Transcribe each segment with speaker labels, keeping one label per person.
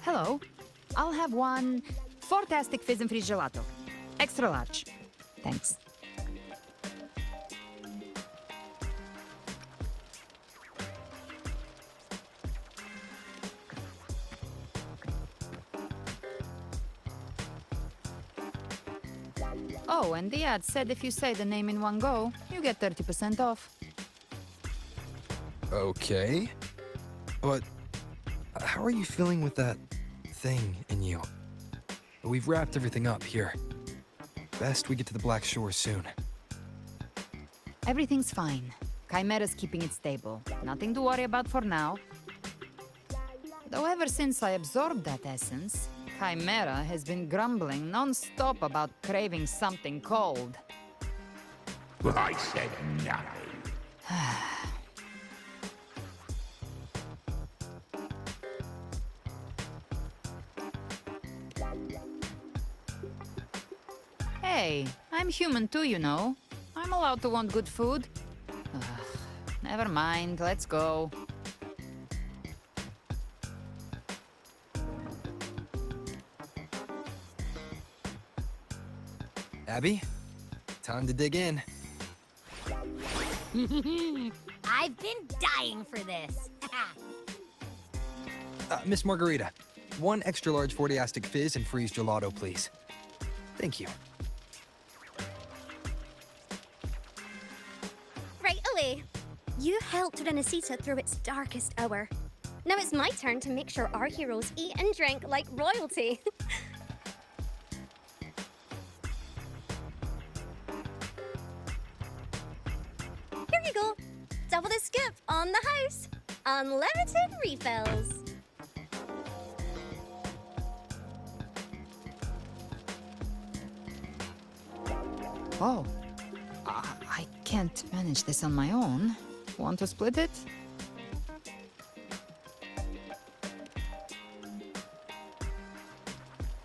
Speaker 1: Hello. I'll have one fantastic fizz and freeze gelato. Extra large. Thanks. Oh, and the ad said if you say the name in one go, you get 30% off.
Speaker 2: Okay. But how are you feeling with that thing in you? We've wrapped everything up here. Best we get to the Black Shore soon.
Speaker 1: Everything's fine. Chimera's keeping it stable. Nothing to worry about for now. Though ever since I absorbed that essence, Chimera has been grumbling non-stop about craving something cold.
Speaker 3: I said nothing.
Speaker 1: Hey, I'm human too, you know. I'm allowed to want good food. Ugh, never mind, let's go.
Speaker 2: Abby, time to dig in.
Speaker 4: I've been dying for this.
Speaker 2: Miss Margarita, one extra large 40-astic fizz and freeze gelato, please. Thank you.
Speaker 4: Right away. You helped Rinascita through its darkest hour. Now it's my turn to make sure our heroes eat and drink like royalty. Here you go. Double the scoop on the house. Unlimited refills.
Speaker 1: Oh, I can't manage this on my own. Want to split it?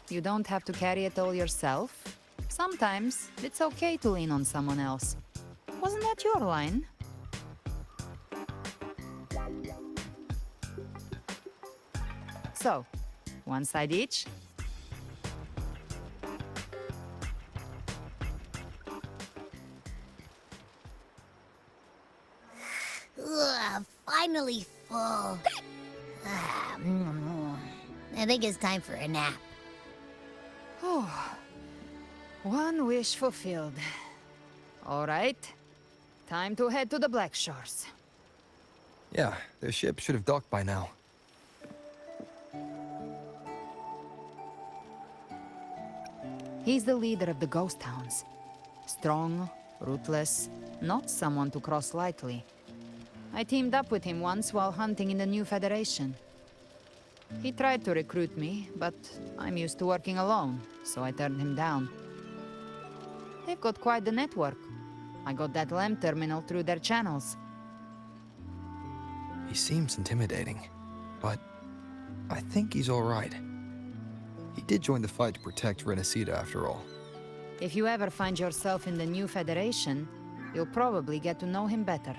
Speaker 1: You don't have to carry it all yourself. Sometimes it's okay to lean on someone else. Wasn't that your line? So, one side each?
Speaker 5: Ugh, finally full. I think it's time for a nap.
Speaker 1: Oh, one wish fulfilled. All right, time to head to the Black Shores.
Speaker 2: Yeah, their ship should have docked by now.
Speaker 1: He's the leader of the ghost towns. Strong, ruthless, not someone to cross lightly. I teamed up with him once while hunting in the new Federation. He tried to recruit me, but I'm used to working alone, so I turned him down. They've got quite the network. I got that LEM terminal through their channels.
Speaker 2: He seems intimidating, but I think he's all right. He did join the fight to protect rinascita after all.
Speaker 1: If you ever find yourself in the new Federation, you'll probably get to know him better.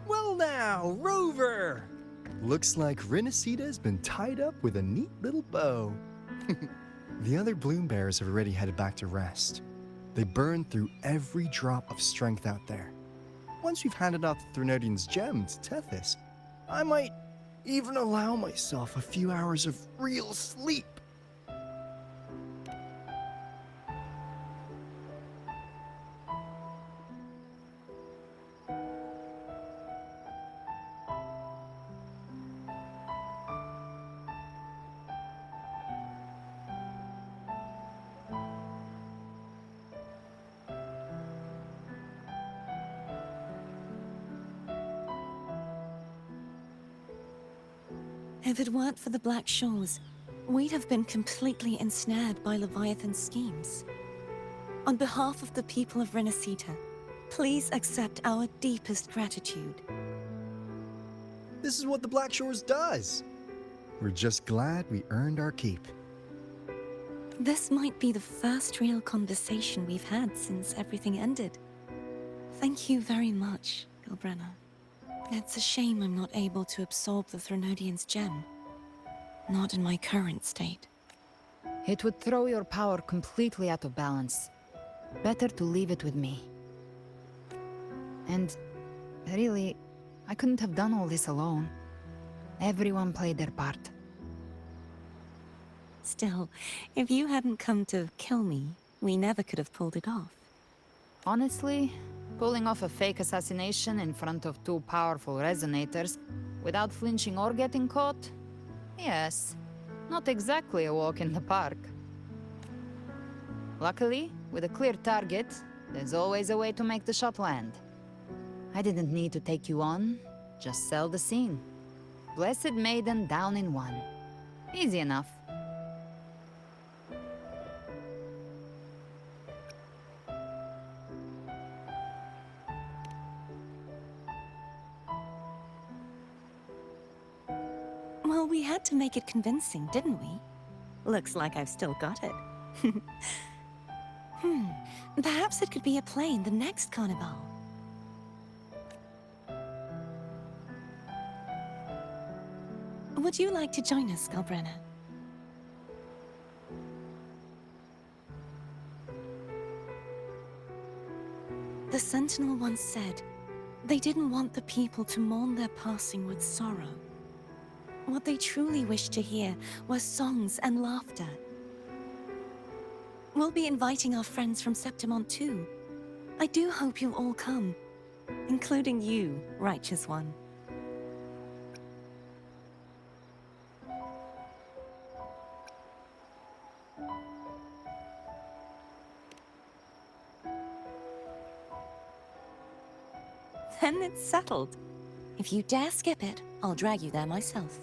Speaker 6: Well now, Rover! Looks like Rinascita's been tied up with a neat little bow. The other bloom bearers have already headed back to rest. They burned through every drop of strength out there. Once we've handed out the Thrunodian's gem to Tethys, I might even allow myself a few hours of real sleep.
Speaker 7: If it weren't for the Black Shores, we'd have been completely ensnared by Leviathan's schemes. On behalf of the people of rinascita, please accept our deepest gratitude.
Speaker 6: This is what the Black Shores does. We're just glad we earned our keep.
Speaker 7: This might be the first real conversation we've had since everything ended. Thank you very much, Gilbrenna. It's a shame I'm not able to absorb the Threnodian's gem. Not in my current state.
Speaker 1: It would throw your power completely out of balance. Better to leave it with me. And really, I couldn't have done all this alone. Everyone played their part.
Speaker 7: Still, if you hadn't come to kill me, we never could have pulled it off.
Speaker 1: Honestly, pulling off a fake assassination in front of two powerful resonators without flinching or getting caught? Yes, not exactly a walk in the park. Luckily, with a clear target, there's always a way to make the shot land. I didn't need to take you on, just sell the scene. Blessed Maiden down in one. Easy enough.
Speaker 7: Well, we had to make it convincing, didn't we? Looks like I've still got it. Perhaps it could be a play in the next carnival. Would you like to join us, Galbrenna? The Sentinel once said, they didn't want the people to mourn their passing with sorrow. What they truly wished to hear were songs and laughter. We'll be inviting our friends from Septimont too. I do hope you'll all come, including you, Righteous One. Then it's settled. If you dare skip it, I'll drag you there myself.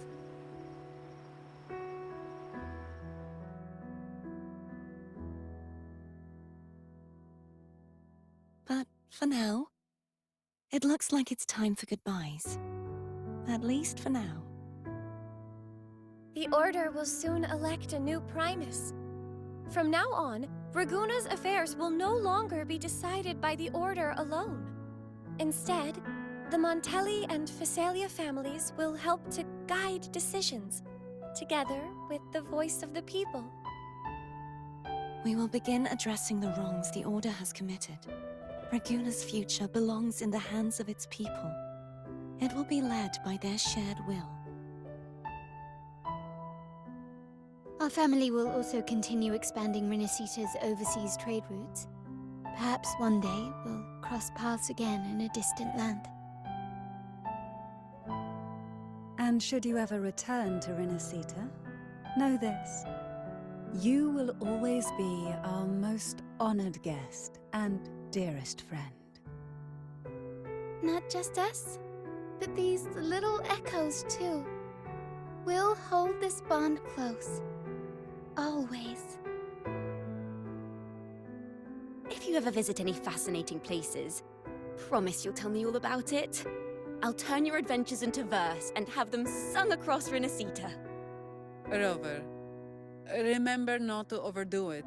Speaker 7: But for now, it looks like it's time for goodbyes. At least for now.
Speaker 4: The Order will soon elect a new Primus. From now on, Raguna's affairs will no longer be decided by the Order alone. Instead, the Montelli and Phasalia families will help to guide decisions, together with the voice of the people.
Speaker 7: We will begin addressing the wrongs the Order has committed. Raguna's future belongs in the hands of its people. It will be led by their shared will.
Speaker 8: Our family will also continue expanding rinascita's overseas trade routes. Perhaps one day we'll cross paths again in a distant land.
Speaker 9: And should you ever return to Rinascita, know this. You will always be our most honored guest and dearest friend.
Speaker 8: Not just us, but these little echoes too. We'll hold this bond close. Always.
Speaker 10: If you ever visit any fascinating places, promise you'll tell me all about it. I'll turn your adventures into verse and have them sung across Rinascita.
Speaker 11: Rover, remember not to overdo it.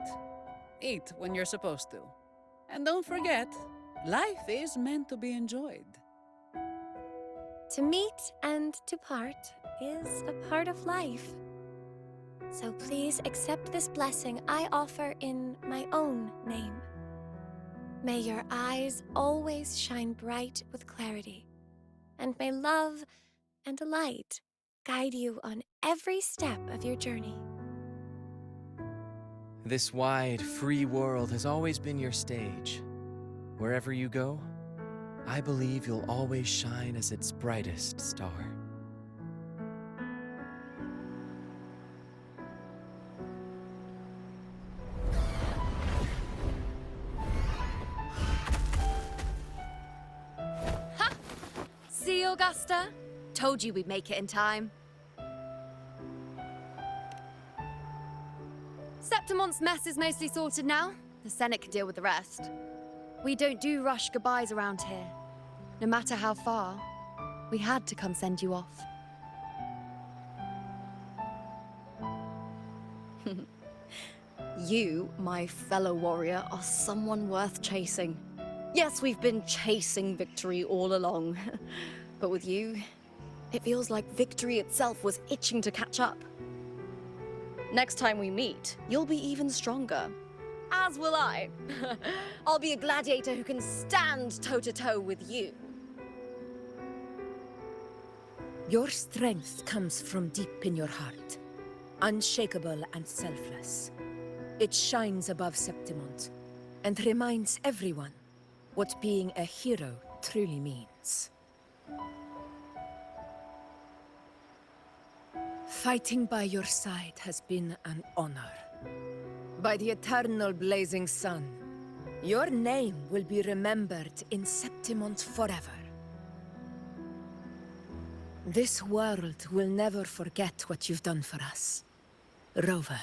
Speaker 11: Eat when you're supposed to. And don't forget, life is meant to be enjoyed.
Speaker 4: To meet and to part is a part of life. So please accept this blessing I offer in my own name. May your eyes always shine bright with clarity, and may love and light guide you on every step of your journey.
Speaker 12: This wide, free world has always been your stage. Wherever you go, I believe you'll always shine as its brightest star.
Speaker 10: See, Augusta? Told you we'd make it in time. Septimont's mess is mostly sorted now. The Senate can deal with the rest. We don't do rush goodbyes around here. No matter how far, we had to come send you off.
Speaker 13: You, my fellow warrior, are someone worth chasing. Yes, we've been chasing victory all along. But with you, it feels like victory itself was itching to catch up. Next time we meet, you'll be even stronger. As will I. I'll be a gladiator who can stand toe-to-toe with you.
Speaker 14: Your strength comes from deep in your heart, unshakable and selfless. It shines above Septimont, and reminds everyone what being a hero truly means. Fighting by your side has been an honor. By the eternal blazing sun, your name will be remembered in Septimont forever. This world will never forget what you've done for us, Rover.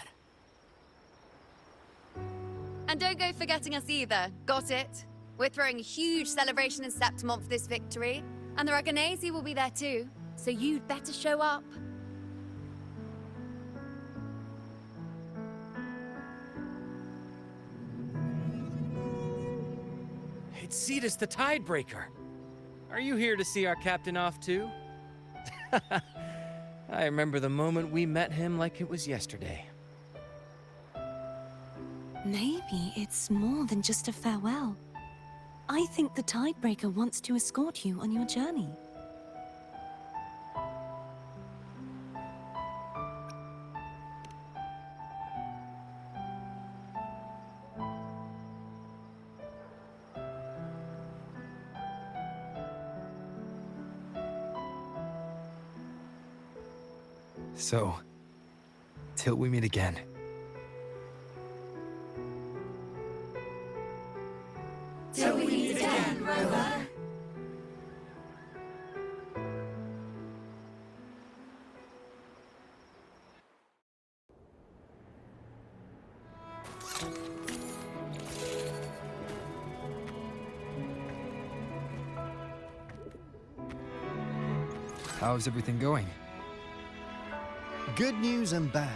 Speaker 10: And don't go forgetting us either, got it? We're throwing a huge celebration in Septimont for this victory, and the Raganesi will be there too, so you'd better show up.
Speaker 12: It's Cetus the Tidebreaker. Are you here to see our captain off too? I remember the moment we met him like it was yesterday.
Speaker 7: Maybe it's more than just a farewell. I think the Tidebreaker wants to escort you on your journey.
Speaker 2: So, till we meet again.
Speaker 15: Till we meet again, Rover.
Speaker 2: How's everything going?
Speaker 6: Good news and bad.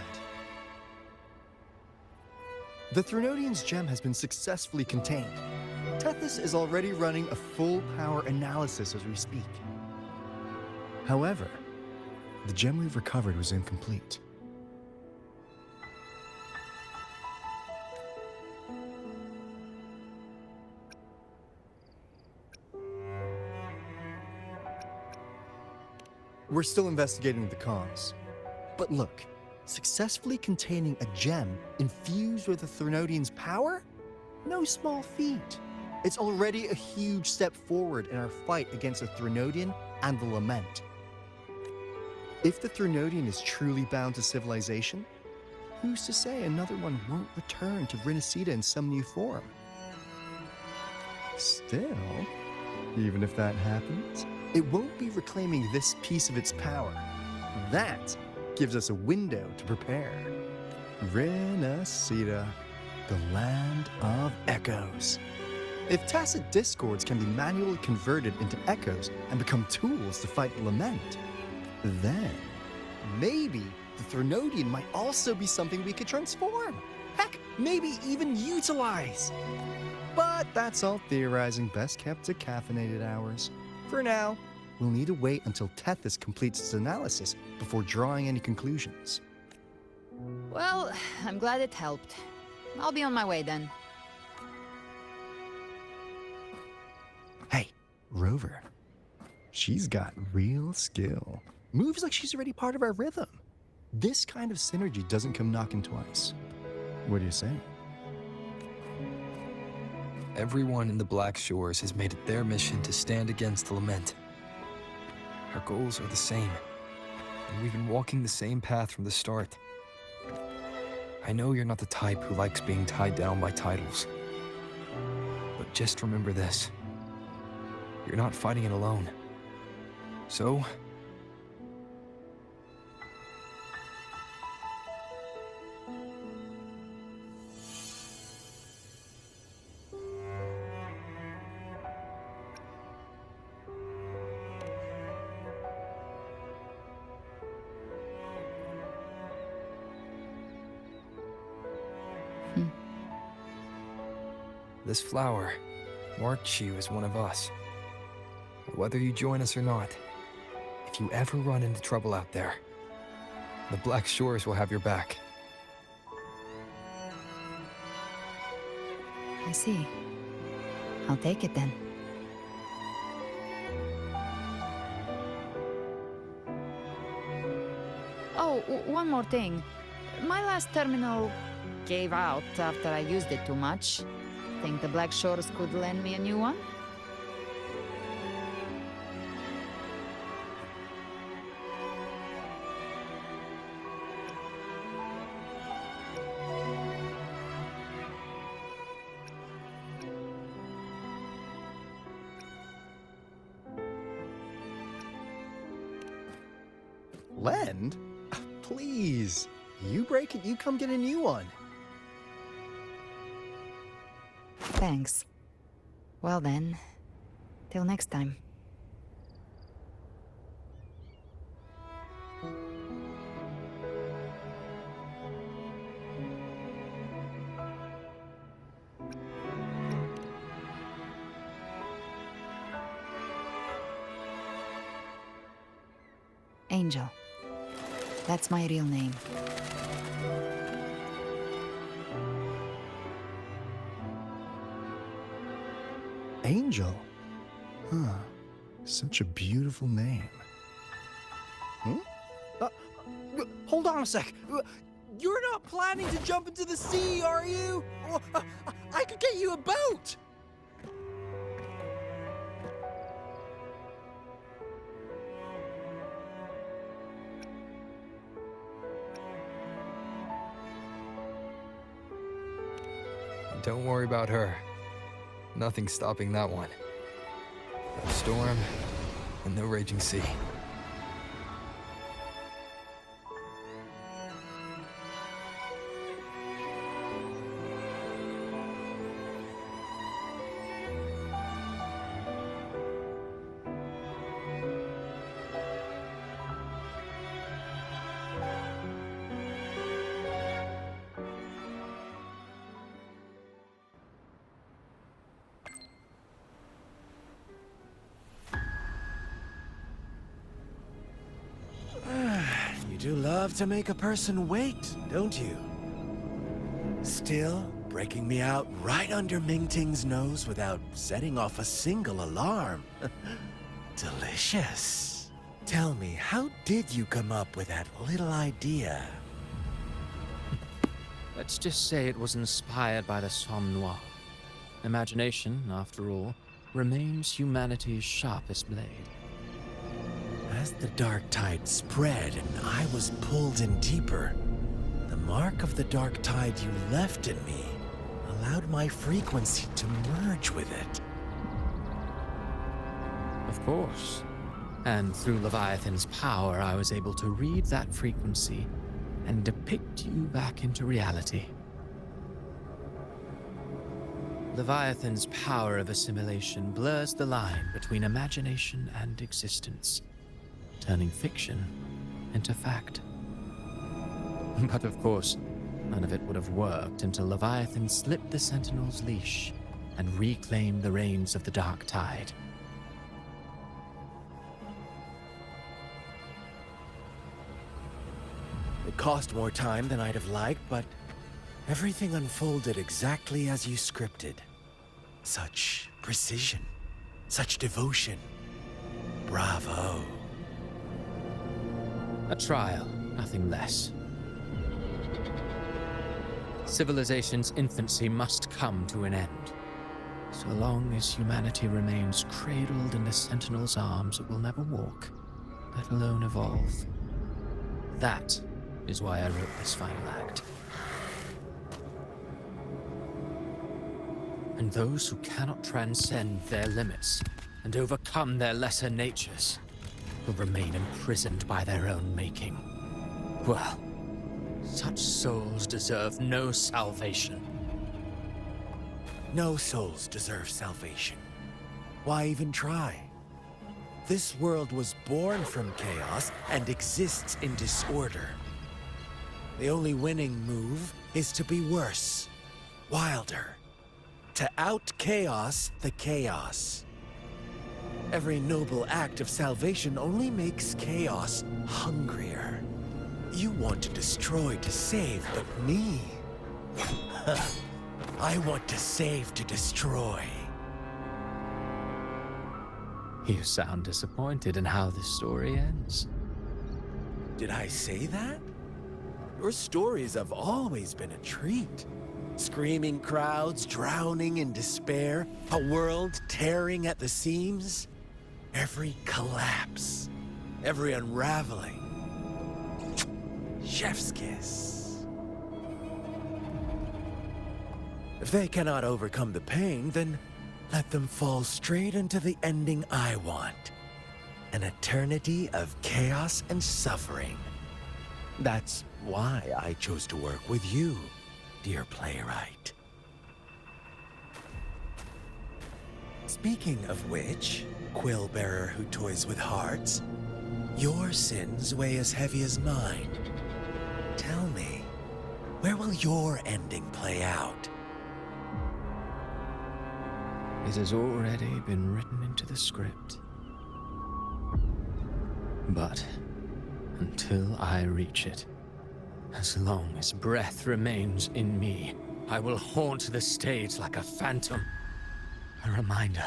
Speaker 6: The Threnodian's gem has been successfully contained. Tethys is already running a full-power analysis as we speak. However, the gem we've recovered was incomplete. We're still investigating the cause. But look, successfully containing a gem infused with the Threnodian's power? No small feat. It's already a huge step forward in our fight against the Threnodian and the Lament. If the Threnodian is truly bound to civilization, who's to say another one won't return to rinascita in some new form? Still, even if that happens, it won't be reclaiming this piece of its power. That gives us a window to prepare. Rinascita, the land of echoes. If tacit discords can be manually converted into echoes and become tools to fight the Lament, then maybe the Threnodian might also be something we could transform. Heck, maybe even utilize. But that's all theorizing, best kept to caffeinated hours. For now, we'll need to wait until Tethys completes its analysis before drawing any conclusions.
Speaker 1: Well, I'm glad it helped. I'll be on my way then.
Speaker 6: Hey, Rover. She's got real skill. Moves like she's already part of our rhythm. This kind of synergy doesn't come knocking twice. What do you say?
Speaker 2: Everyone in the Black Shores has made it their mission to stand against the Lament. Our goals are the same, and we've been walking the same path from the start. I know you're not the type who likes being tied down by titles, but just remember this. You're not fighting it alone. So, This flower marked you as one of us. Whether you join us or not, if you ever run into trouble out there, the Black Shores will have your back.
Speaker 1: I see. I'll take it then. Oh, one more thing. My last terminal gave out after I used it too much. Think the Black Shores could lend me a new one?
Speaker 6: Lend? Please. You break it, you come get a new one.
Speaker 1: Thanks. Well then, till next time. Angel. That's my real name.
Speaker 6: Angel? Huh. Such a beautiful name.
Speaker 16: Hold on a sec. You're not planning to jump into the sea, are you? I could get you a boat!
Speaker 2: Don't worry about her. Nothing's stopping that one. No storm and no raging sea.
Speaker 12: You do love to make a person wait, don't you? Still, breaking me out right under Mingting's nose without setting off a single alarm. Delicious. Tell me, how did you come up with that little idea?
Speaker 17: Let's just say it was inspired by the Somme Noire. Imagination, after all, remains humanity's sharpest blade.
Speaker 12: As the dark tide spread and I was pulled in deeper, the mark of the dark tide you left in me allowed my frequency to merge with it.
Speaker 17: Of course. And through Leviathan's power, I was able to read that frequency and depict you back into reality. Leviathan's power of assimilation blurs the line between imagination and existence, turning fiction into fact. But of course, none of it would have worked until Leviathan slipped the Sentinel's leash and reclaimed the reins of the Dark Tide.
Speaker 12: It cost more time than I'd have liked, but everything unfolded exactly as you scripted. Such precision, such devotion. Bravo.
Speaker 17: A trial, nothing less. Civilization's infancy must come to an end. So long as humanity remains cradled in the Sentinel's arms, it will never walk, let alone evolve. That is why I wrote this final act. And those who cannot transcend their limits and overcome their lesser natures will remain imprisoned by their own making. Well, such souls deserve no salvation.
Speaker 12: No souls deserve salvation. Why even try? This world was born from chaos and exists in disorder. The only winning move is to be worse, wilder, to out chaos the chaos. Every noble act of salvation only makes chaos hungrier. You want to destroy to save, but me? I want to save to destroy.
Speaker 17: You sound disappointed in how this story ends.
Speaker 12: Did I say that? Your stories have always been a treat. Screaming crowds drowning in despair, a world tearing at the seams. Every collapse, every unraveling. Chef's kiss. If they cannot overcome the pain, then let them fall straight into the ending I want. An eternity of chaos and suffering. That's why I chose to work with you, dear playwright. Speaking of which, quill bearer who toys with hearts, your sins weigh as heavy as mine. Tell me, where will your ending play out?
Speaker 17: It has already been written into the script. But until I reach it, as long as breath remains in me, I will haunt the stage like a phantom. A reminder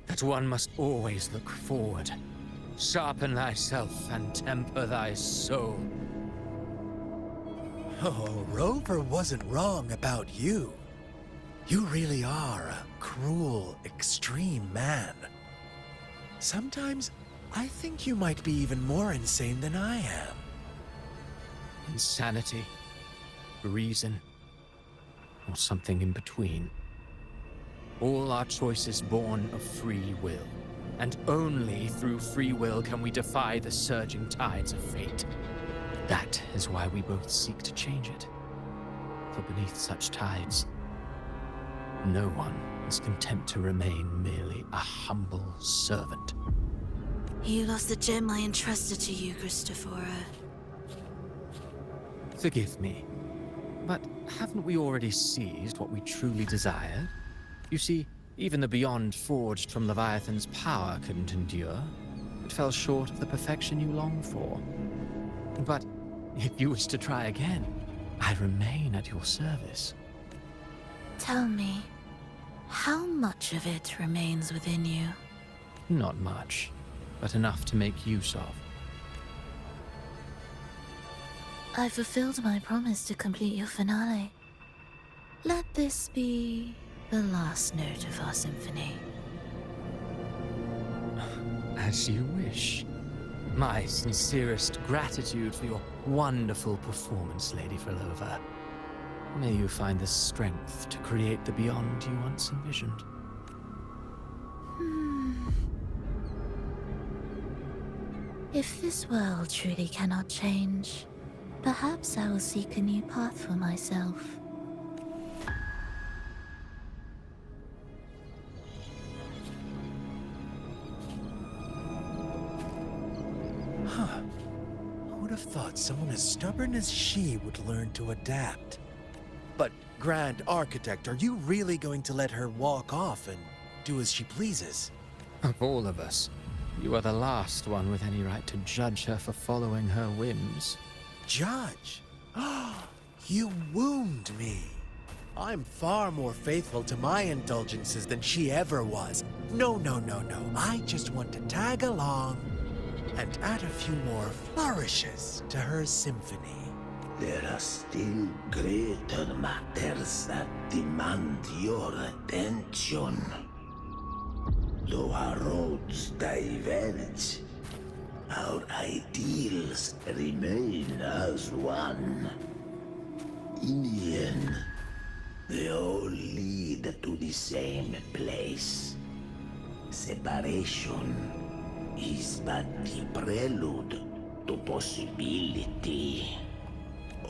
Speaker 17: that one must always look forward. Sharpen thyself and temper thy soul.
Speaker 12: Oh, Rover wasn't wrong about you. You really are a cruel, extreme man. Sometimes I think you might be even more insane than I am.
Speaker 17: Insanity, reason, or something in between. All our choices born of free will, and only through free will can we defy the surging tides of fate. That is why we both seek to change it. For beneath such tides, no one is content to remain merely a humble servant.
Speaker 7: You lost the gem I entrusted to you, Christophora.
Speaker 17: Forgive me, but haven't we already seized what we truly desired? You see, even the beyond forged from Leviathan's power couldn't endure. It fell short of the perfection you long for. But if you wish to try again, I remain at your service.
Speaker 7: Tell me, how much of it remains within you?
Speaker 17: Not much, but enough to make use of.
Speaker 7: I fulfilled my promise to complete your finale. Let this be the last note of our symphony.
Speaker 17: As you wish. My sincerest gratitude for your wonderful performance, Lady Frolova. May you find the strength to create the beyond you once envisioned.
Speaker 7: If this world truly cannot change, perhaps I will seek a new path for myself.
Speaker 12: Huh. Who would have thought someone as stubborn as she would learn to adapt? But, Grand Architect, are you really going to let her walk off and do as she pleases?
Speaker 17: Of all of us, you are the last one with any right to judge her for following her whims.
Speaker 12: Judge? You wound me. I'm far more faithful to my indulgences than she ever was. No. I just want to tag along and add a few more flourishes to her symphony.
Speaker 3: There are still greater matters that demand your attention. Though our roads diverge, our ideals remain as one. In the end, they all lead to the same place. Separation is but the prelude to possibility.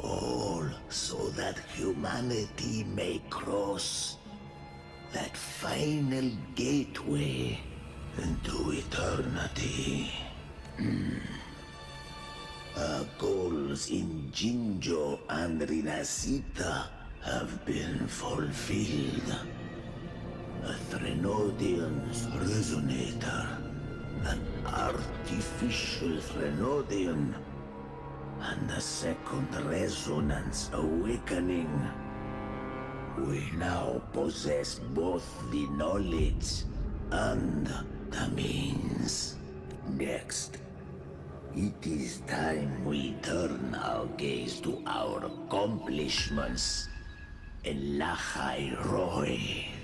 Speaker 3: All so that humanity may cross that final gateway into eternity. Our goals in Jinjo and Rinascita have been fulfilled. a Threnodian's resonator, an artificial Threnodian, and a second resonance awakening. We now possess both the knowledge and the means. Next, it is time we turn our gaze to our accomplishments in Lahai Roy.